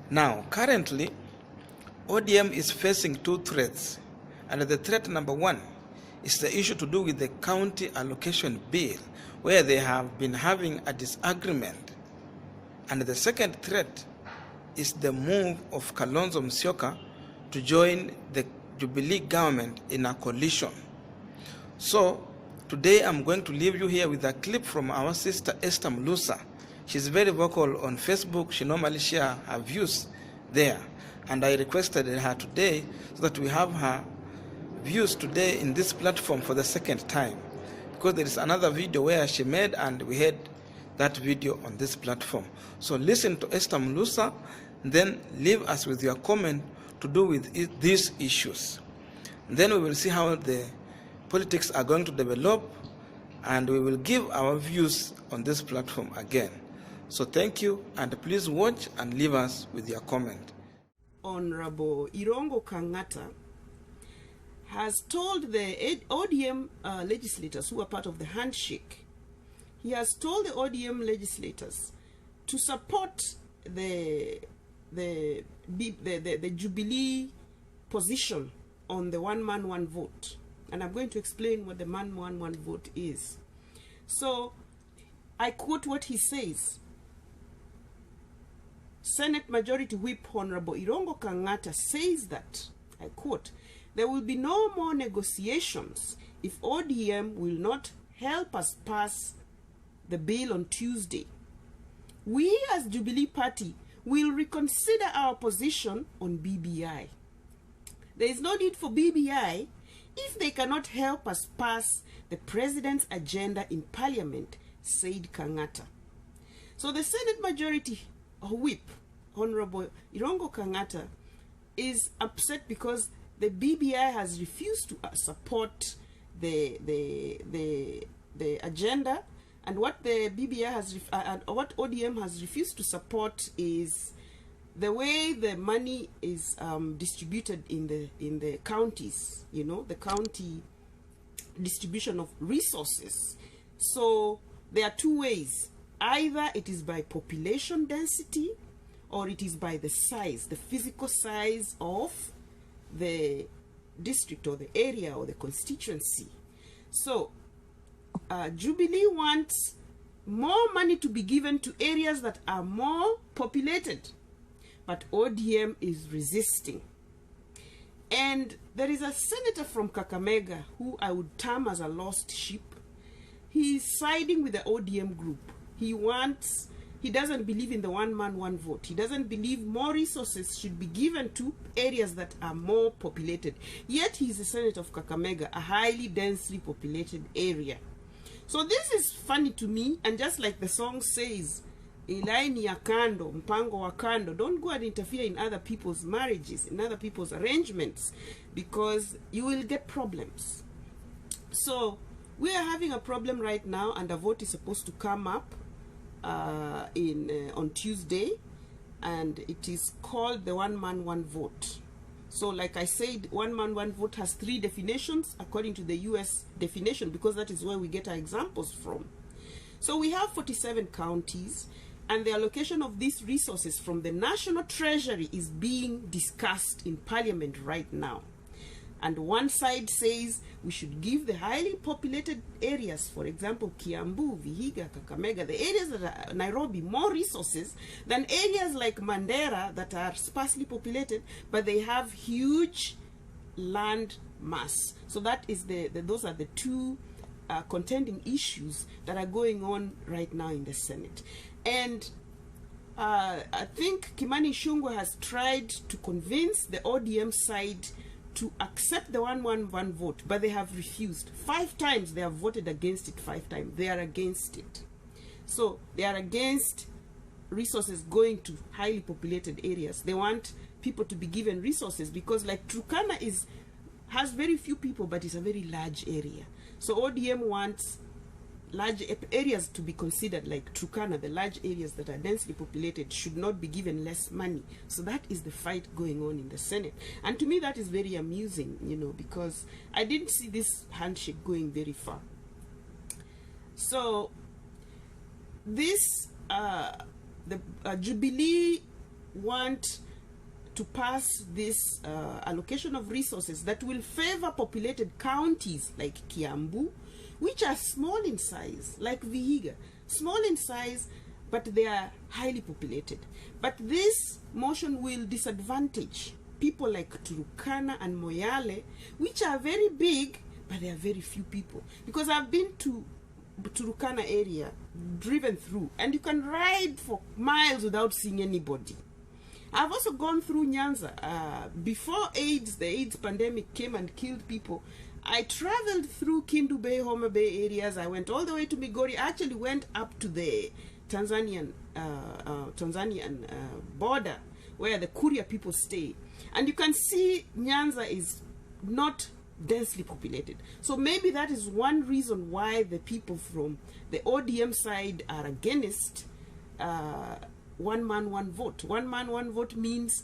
Now, currently, ODM is facing two threats, and the threat number one is the issue to do with the county allocation bill, where they have been having a disagreement. And the second threat is the move of Kalonzo Musyoka to join the Jubilee government in a coalition. So today I'm going to leave you here with a clip from our sister Esther Mulusa. She's very vocal on Facebook. She normally shares her views there. And I requested her today so that we have her views today in this platform for the second time. Because there is another video where she made and we had that video on this platform. So listen to Esther Mulusa, then leave us with your comment to do with these issues. Then we will see how the politics are going to develop, and we will give our views on this platform again. So thank you, and please watch and leave us with your comment. Honorable Irongo Kenyatta has told the ODM legislators who are part of the handshake, he has told the ODM legislators to support the Jubilee position on the one man, one vote. And I'm going to explain what the man, one vote is. So I quote what he says. Senate Majority Whip Honorable Irongo Kenyatta says that, I quote, "There will be no more negotiations if ODM will not help us pass the bill on Tuesday. We as Jubilee Party will reconsider our position on BBI. There is no need for BBI if they cannot help us pass the president's agenda in Parliament," said Kenyatta. So the Senate Majority Whip, Honorable Irongo Kenyatta, is upset because the BBI has refused to support the agenda, and what the BBI has what ODM has refused to support is the way the money is distributed in the counties. You know, the county distribution of resources. So there are two ways. Either it is by population density, or it is by the size, the physical size of the district or the area or the constituency. So Jubilee wants more money to be given to areas that are more populated, but ODM is resisting. And there is a senator from Kakamega who I would term as a lost sheep. He is siding with the ODM group. He doesn't believe in the one man, one vote. He doesn't believe more resources should be given to areas that are more populated. Yet he is a senator of Kakamega, a highly densely populated area. So this is funny to me, and just like the song says, ilaini ya kando, mpango wa kando, don't go and interfere in other people's marriages, in other people's arrangements, because you will get problems. So we are having a problem right now, and a vote is supposed to come up on Tuesday, and it is called the one man, one vote. So like I said, one man, one vote has three definitions according to the US definition, because that is where we get our examples from. So we have 47 counties, and the allocation of these resources from the National Treasury is being discussed in Parliament right now. And one side says we should give the highly populated areas, for example, Kiambu, Vihiga, Kakamega, the areas that are Nairobi, more resources than areas like Mandera that are sparsely populated, but they have huge land mass. So that is those are the two contending issues that are going on right now in the Senate. And I think Kimani Ichung'wah has tried to convince the ODM side to accept the one man, one vote, but they have refused. 5 times they have voted against it. 5 times they are against it. So they are against resources going to highly populated areas. They want people to be given resources because, like, Turkana has very few people, but it's a very large area. So ODM wants large areas to be considered, like Turkana, the large areas that are densely populated should not be given less money. So that is the fight going on in the Senate. And to me, that is very amusing, you know, because I didn't see this handshake going very far. So this, the Jubilee want to pass this allocation of resources that will favor populated counties like Kiambu, which are small in size, like Vihiga, small in size, but they are highly populated. But this motion will disadvantage people like Turkana and Moyale, which are very big, but there are very few people. Because I've been to Turkana area, driven through, and you can ride for miles without seeing anybody. I've also gone through Nyanza. Before AIDS, the AIDS pandemic came and killed people, I traveled through Kindu Bay, Homa Bay areas. I went all the way to Migori. I actually went up to the Tanzanian border where the Kuria people stay. And you can see Nyanza is not densely populated. So maybe that is one reason why the people from the ODM side are against one man, one vote. One man, one vote means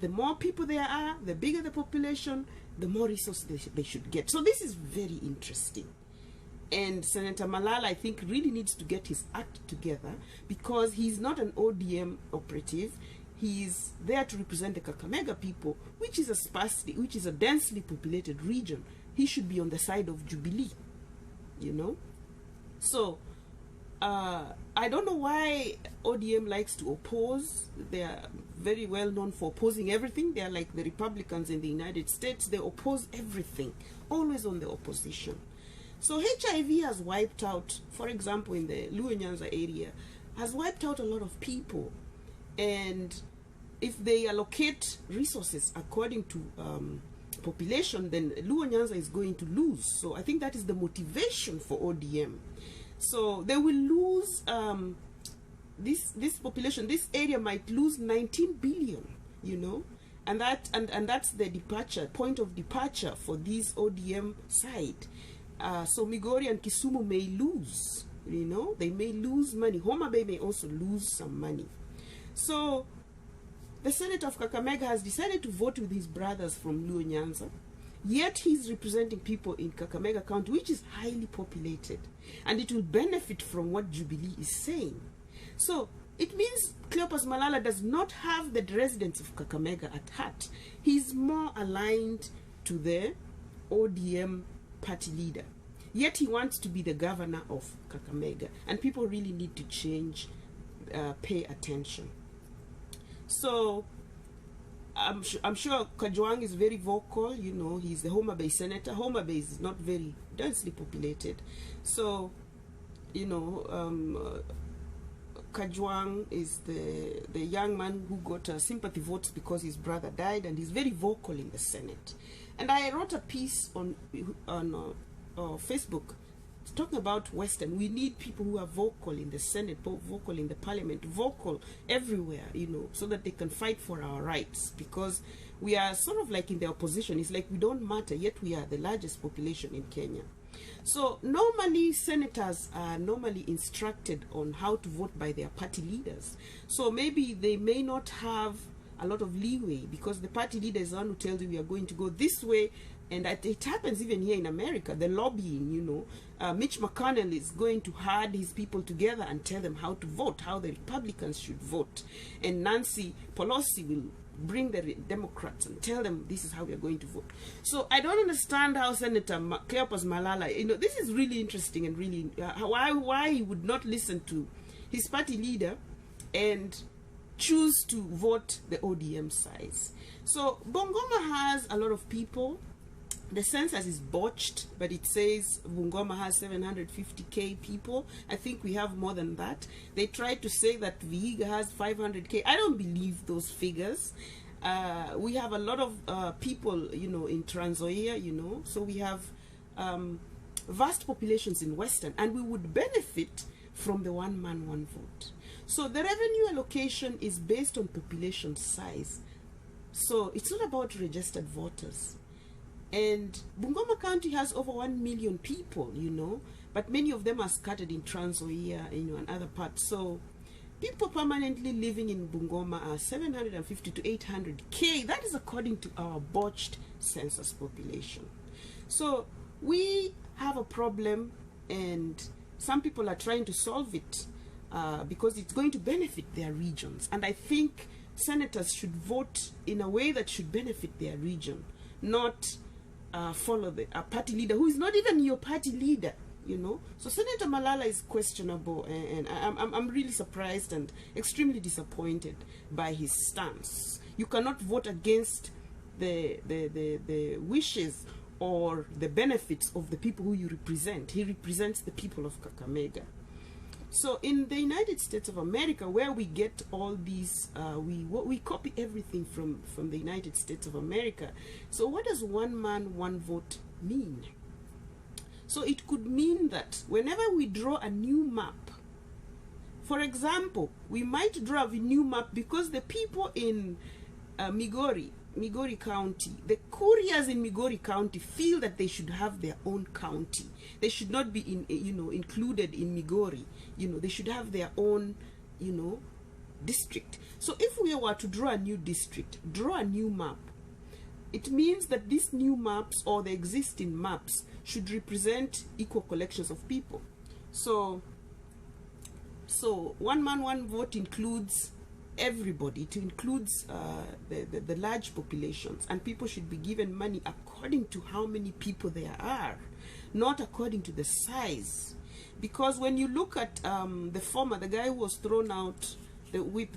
the more people there are, the bigger the population, the more resources they should get. So this is very interesting. And Senator Malala, I think, really needs to get his act together, because he's not an ODM operative. He's there to represent the Kakamega people, which is a densely populated region. He should be on the side of Jubilee, you know. So I don't know why ODM likes to oppose. They are very well known for opposing everything. They are like the Republicans in the United States. They oppose everything, always on the opposition. So HIV has wiped out, for example, in the Luo Nyanza area, has wiped out a lot of people. And if they allocate resources according to population, then Luo Nyanza is going to lose. So I think that is the motivation for ODM. So they will lose this population. This area might lose 19 billion, you know, and that's the point of departure for this ODM side. So Migori and Kisumu may lose, you know, they may lose money. Homa Bay may also lose some money. So the Senate of Kakamega has decided to vote with his brothers from Luo Nyanza, yet he's representing people in Kakamega County, which is highly populated, and it will benefit from what Jubilee is saying. So it means Cleopas Malala does not have the residents of Kakamega at heart. He's more aligned to the ODM party leader, yet he wants to be the governor of Kakamega, and people really need to pay attention. So I'm sure Kajwang is very vocal, you know, he's the Homa Bay senator. Homa Bay is not very densely populated. So, you know, Kajwang is the young man who got sympathy votes because his brother died, and he's very vocal in the Senate. And I wrote a piece on Facebook talking about Western. We need people who are vocal in the Senate, vocal in the Parliament, vocal everywhere, you know, so that they can fight for our rights, because we are sort of like in the opposition. It's like we don't matter, yet we are the largest population in Kenya. So normally senators are normally instructed on how to vote by their party leaders. So maybe they may not have a lot of leeway, because the party leader is the one who tells you we are going to go this way. And it happens even here in America, the lobbying, you know. Mitch McConnell is going to herd his people together and tell them how to vote, how the Republicans should vote. And Nancy Pelosi will bring the Democrats and tell them this is how we are going to vote. So I don't understand how Senator Cleopas Malala, you know, this is really interesting, and really why he would not listen to his party leader and choose to vote the ODM size. So Bungoma has a lot of people. The census is botched, but it says Bungoma has 750k people. I think we have more than that. They tried to say that Vihiga has 500k. I don't believe those figures. We have a lot of people, you know, in Trans Nzoia, you know. So we have vast populations in Western, and we would benefit from the one man, one vote. So the revenue allocation is based on population size. So it's not about registered voters. And Bungoma County has over 1 million people, you know, but many of them are scattered in Trans Nzoia, you know, and other parts. So people permanently living in Bungoma are 750 to 800k. That is according to our botched census population. So we have a problem, and some people are trying to solve it because it's going to benefit their regions. And I think senators should vote in a way that should benefit their region, not follow a party leader who is not even your party leader, you know. So Senator Malala is questionable, and I'm really surprised and extremely disappointed by his stance. You cannot vote against the wishes or the benefits of the people who you represent. He represents the people of Kakamega. So in the United States of America, where we get all these, we copy everything from the United States of America. So what does one man, one vote mean? So it could mean that whenever we draw a new map, for example, we might draw a new map because the people in Migori County, the couriers in Migori County feel that they should have their own county. They should not be included in Migori. They should have their own, district. So if we were to draw a new district, draw a new map, it means that these new maps or the existing maps should represent equal collections of people. So one man, one vote includes everybody. It includes the large populations, and people should be given money according to how many people there are, not according to the size. Because when you look at the guy who was thrown out, the whip,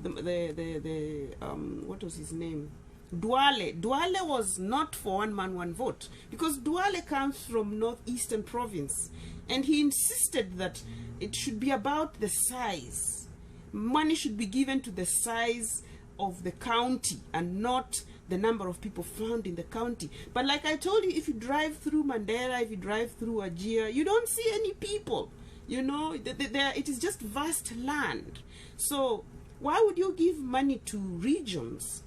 what was his name? Duale was not for one man, one vote, because Duale comes from northeastern province, and he insisted that it should be about the size. Money should be given to the size of the county and not the number of people found in the county. But like I told you, if you drive through Mandera, if you drive through Ajia, you don't see any people. It is just vast land. So why would you give money to regions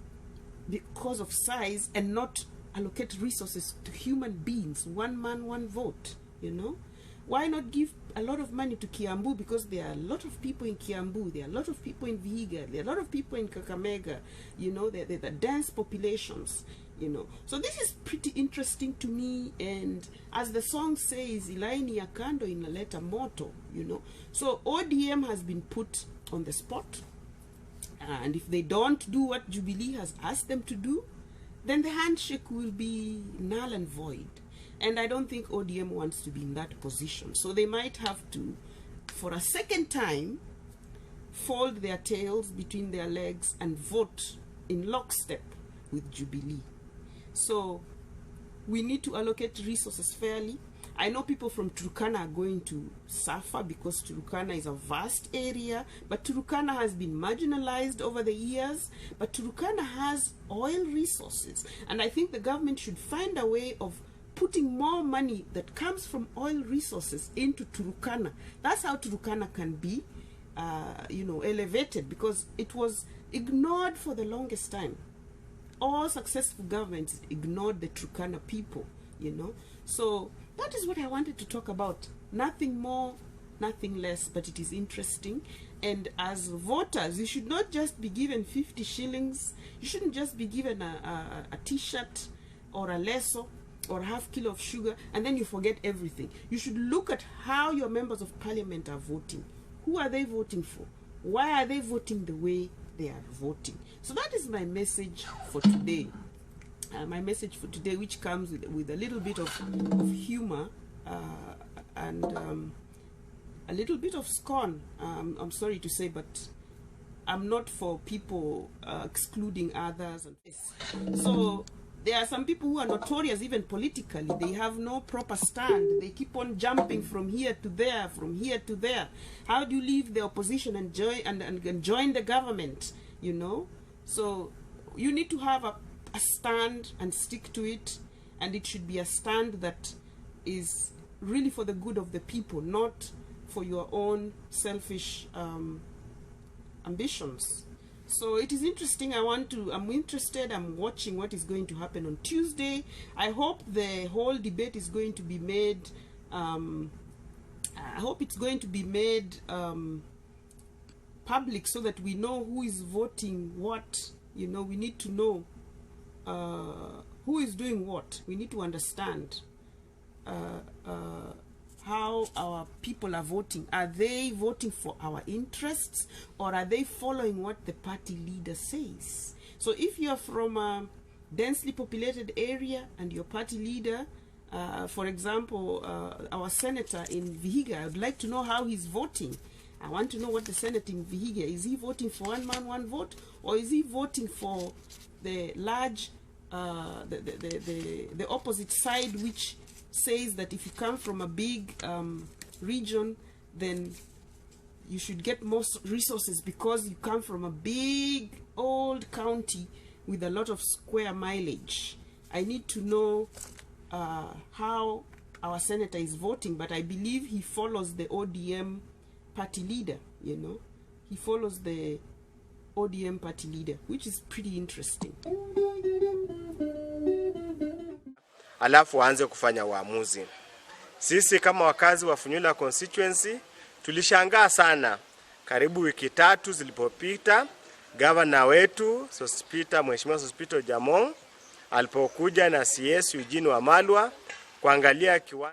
because of size and not allocate resources to human beings? One man, one vote, Why not give a lot of money to Kiambu? Because there are a lot of people in Kiambu, there are a lot of people in Vihiga, there are a lot of people in Kakamega, they're dense populations, So this is pretty interesting to me, and as the song says, ilaini ya kando inaleta moto, So ODM has been put on the spot, and if they don't do what Jubilee has asked them to do, then the handshake will be null and void. And I don't think ODM wants to be in that position. So they might have to, for a second time, fold their tails between their legs and vote in lockstep with Jubilee. So we need to allocate resources fairly. I know people from Turkana are going to suffer because Turkana is a vast area, but Turkana has been marginalized over the years, but Turkana has oil resources. And I think the government should find a way of putting more money that comes from oil resources into Turkana. That's how Turkana can be, elevated, because it was ignored for the longest time. All successful governments ignored the Turkana people, So that is what I wanted to talk about. Nothing more, nothing less, but it is interesting. And as voters, you should not just be given 50 shillings. You shouldn't just be given a t-shirt or a leso or half kilo of sugar, and then you forget everything. You should look at how your members of parliament are voting. Who are they voting for? Why are they voting the way they are voting? So that is my message for today. Which comes with a little bit of humor and a little bit of scorn. I'm sorry to say, but I'm not for people excluding others. So there are some people who are notorious even politically. They have no proper stand. They keep on jumping from here to there, from here to there. How do you leave the opposition and join the government, So you need to have a stand and stick to it, and it should be a stand that is really for the good of the people, not for your own selfish ambitions. So it is interesting. I'm interested. I'm watching what is going to happen on Tuesday. I hope the whole debate is going to be made, public, so that we know who is voting what. We need to know who is doing what. We need to understand how our people are voting. Are they voting for our interests, or are they following what the party leader says? So if you are from a densely populated area and your party leader, for example, our senator in Vihiga, I would like to know how he's voting. I want to know what the senator in Vihiga, is he voting for one man, one vote, or is he voting for the large, the opposite side, which says that if you come from a big region, then you should get more resources because you come from a big old county with a lot of square mileage. I need to know how our senator is voting, but I believe he follows the ODM party leader, you know. He follows the ODM party leader, which is pretty interesting. Alafu aanze kufanya uamuzi. Sisi kama wakazi wa Funyula constituency tulishangaa sana. Karibu wiki 3 zilipopita, governor wetu Mheshimiwa Sospita Jamong alipokuja na CS Eugene Wamalwa kuangalia